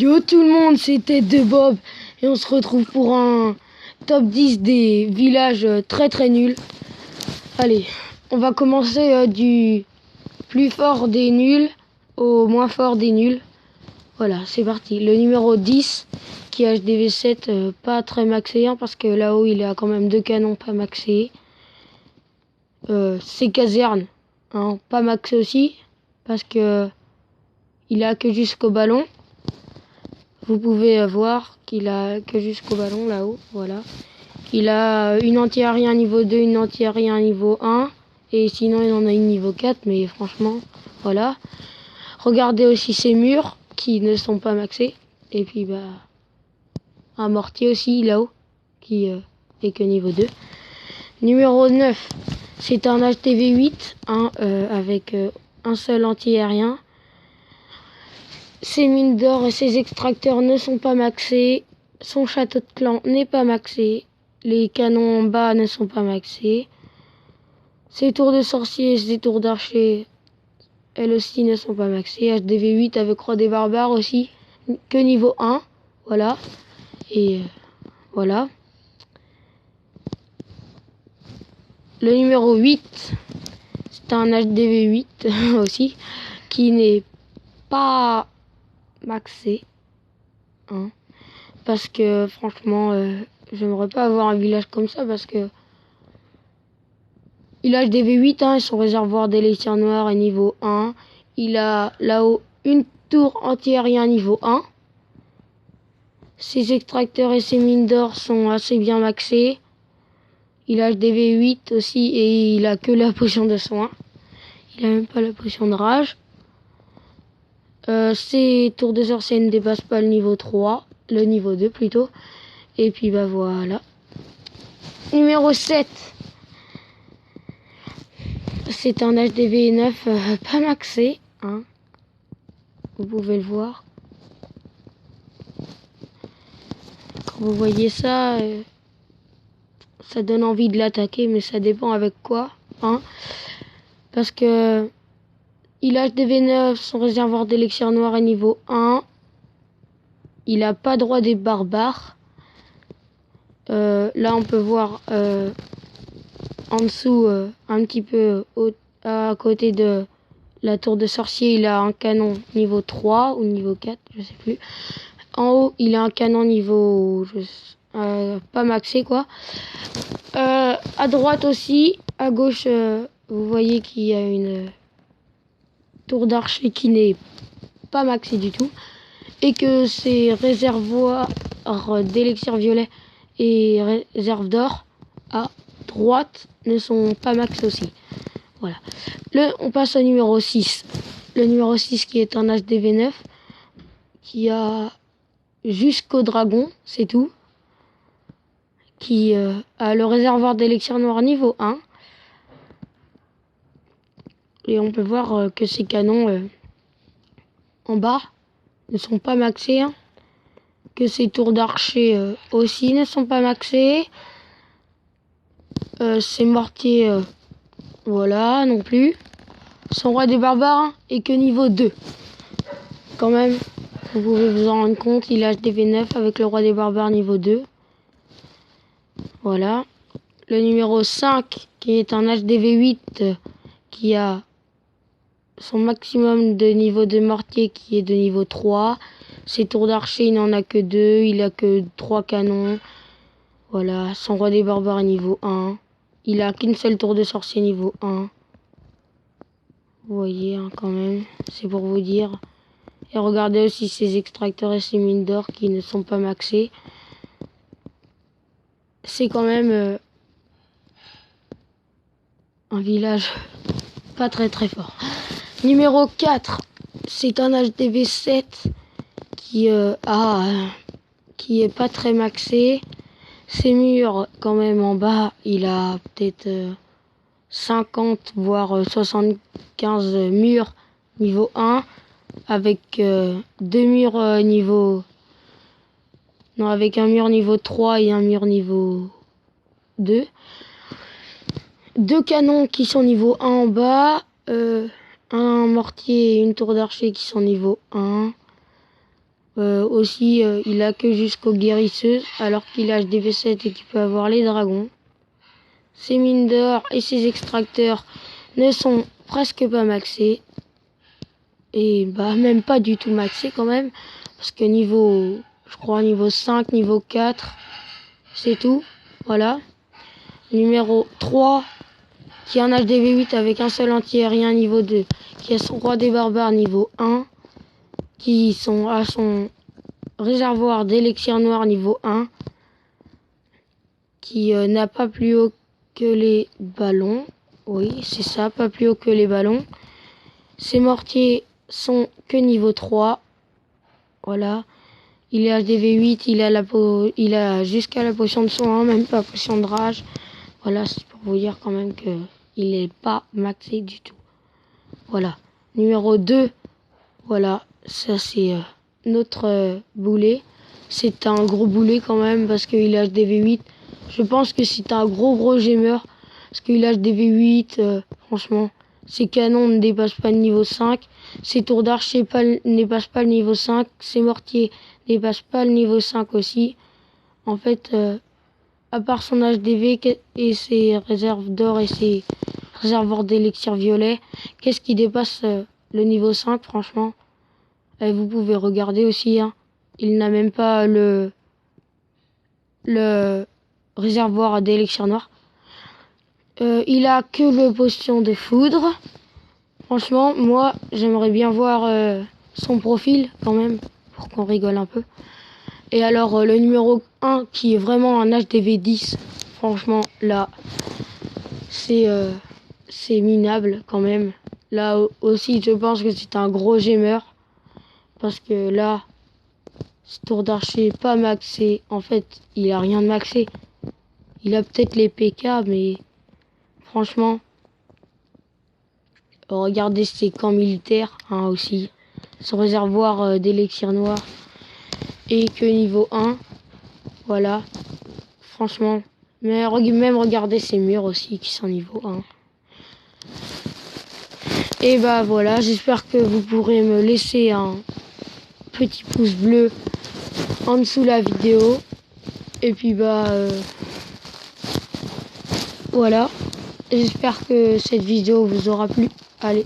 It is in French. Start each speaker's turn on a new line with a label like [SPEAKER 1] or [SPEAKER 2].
[SPEAKER 1] Yo tout le monde, c'est Tête de Bob et on se retrouve pour un top 10 des villages très nuls. Allez, on va commencer du plus fort des nuls au moins fort des nuls. Voilà, c'est parti. Le numéro 10 qui est HDV7, pas très maxé parce que là-haut il a quand même 2 canons pas maxés. C'est caserne, pas maxé aussi parce que il a que jusqu'au ballon. Vous pouvez voir qu'il a que jusqu'au ballon là-haut, voilà. Il a une anti-aérien niveau 2, une anti-aérien niveau 1. Et sinon il en a une niveau 4, mais franchement, voilà. Regardez aussi ses murs qui ne sont pas maxés. Et puis un mortier aussi là-haut qui est que niveau 2. Numéro 9, c'est un HTV8 avec un seul anti-aérien. Ses mines d'or et ses extracteurs ne sont pas maxés. Son château de clan n'est pas maxé. Les canons en bas ne sont pas maxés. Ses tours de sorcier et ses tours d'archer, elles aussi ne sont pas maxées. HDV8 avec Roi des Barbares aussi, que niveau 1. Voilà. Et voilà. Le numéro 8, c'est un HDV8 aussi, qui n'est pas maxé. Parce que franchement, j'aimerais pas avoir un village comme ça parce que il a HDV8 et son réservoir d'élixir noir est niveau 1. Il a là-haut une tour anti-aérien niveau 1. Ses extracteurs et ses mines d'or sont assez bien maxés. Il a HDV8 aussi et il a que la potion de soin. Il a même pas la potion de rage. Ses tours de sorcier ne dépassent pas le niveau 3. Le niveau 2 plutôt. Et puis voilà. Numéro 7. C'est un HDV9 pas maxé. Vous pouvez le voir. Quand vous voyez ça, ça donne envie de l'attaquer, mais ça dépend avec quoi. Parce que il a HDV9, son réservoir d'élixir noir est niveau 1. Il a pas droit des barbares. Là on peut voir en dessous, un petit peu à côté de la tour de sorcier, il a un canon niveau 3 ou niveau 4, je sais plus. En haut, il a un canon niveau pas maxé quoi. À droite aussi, à gauche, vous voyez qu'il y a une tour d'archer qui n'est pas maxée du tout et que ses réservoirs d'élixir violet et réserve d'or à droite ne sont pas max aussi. Voilà. On passe au numéro 6. Le numéro 6 qui est un HDV9 qui a jusqu'au dragon, c'est tout. Qui a le réservoir d'élixir noir niveau 1. Et on peut voir que ces canons en bas ne sont pas maxés. Que ces tours d'archer aussi ne sont pas maxés. Ces mortiers, voilà, non plus. Son roi des barbares est que niveau 2. Quand même, vous pouvez vous en rendre compte, il a HDV9 avec le roi des barbares niveau 2. Voilà. Le numéro 5, qui est un HDV8, qui a son maximum de niveau de mortier qui est de niveau 3. Ses tours d'archer, il n'en a que 2. Il a que 3 canons. Voilà. Son roi des barbares est niveau 1. Il a qu'une seule tour de sorcier niveau 1. Vous voyez, quand même. C'est pour vous dire. Et regardez aussi ses extracteurs et ses mines d'or qui ne sont pas maxés. C'est quand même un village pas très fort. Numéro 4, c'est un HDV7 qui est pas très maxé. Ses murs, quand même en bas, il a peut-être 50 voire 75 murs niveau 1 avec deux murs avec un mur niveau 3 et un mur niveau 2. Deux canons qui sont niveau 1 en bas, un mortier et une tour d'archer qui sont niveau 1. Aussi, il a que jusqu'aux guérisseuses, alors qu'il a HDV7 et qu'il peut avoir les dragons. Ses mines d'or et ses extracteurs ne sont presque pas maxés. Et bah même pas du tout maxés quand même. Parce que je crois niveau 5, niveau 4, c'est tout. Voilà. Numéro 3, qui a un HDV8 avec un seul anti-aérien niveau 2, qui a son roi des barbares niveau 1, qui sont à son réservoir d'élixir noir niveau 1, qui n'a pas plus haut que les ballons. Oui, c'est ça, pas plus haut que les ballons. Ses mortiers sont que niveau 3. Voilà. Il est HDV8, il a jusqu'à la potion de soin, même pas potion de rage. Voilà, c'est pour vous dire quand même que il est pas maxé du tout. Voilà. Numéro 2, voilà, ça c'est notre boulet. C'est un gros boulet quand même parce qu'il a HDV8. Je pense que c'est un gros gamer parce qu'il a HDV8. Franchement, ses canons ne dépassent pas le niveau 5. Ses tours d'archer ne dépassent pas le niveau 5. Ses mortiers ne dépassent pas le niveau 5 aussi. En fait, à part son HDV et ses réserves d'or et ses réservoirs d'élixir violet, qu'est-ce qui dépasse le niveau 5, franchement? Et vous pouvez regarder aussi, hein. Il n'a même pas le réservoir d'élixir noir. Il a que le potion de foudre. Franchement, moi, j'aimerais bien voir son profil quand même, pour qu'on rigole un peu. Et alors, le numéro 1, qui est vraiment un HDV 10, franchement, là, c'est minable quand même. Là aussi, je pense que c'est un gros gamer. Parce que là, ce tour d'archer pas maxé. En fait, il a rien de maxé. Il a peut-être les PK, mais franchement, regardez ses camps militaires hein, aussi. Son réservoir d'élixir noir. Et que niveau 1. Voilà. Franchement. Mais même regardez ses murs aussi qui sont niveau 1. Et bah voilà, j'espère que vous pourrez me laisser un petit pouce bleu en dessous de la vidéo. Et puis bah voilà. J'espère que cette vidéo vous aura plu. Allez.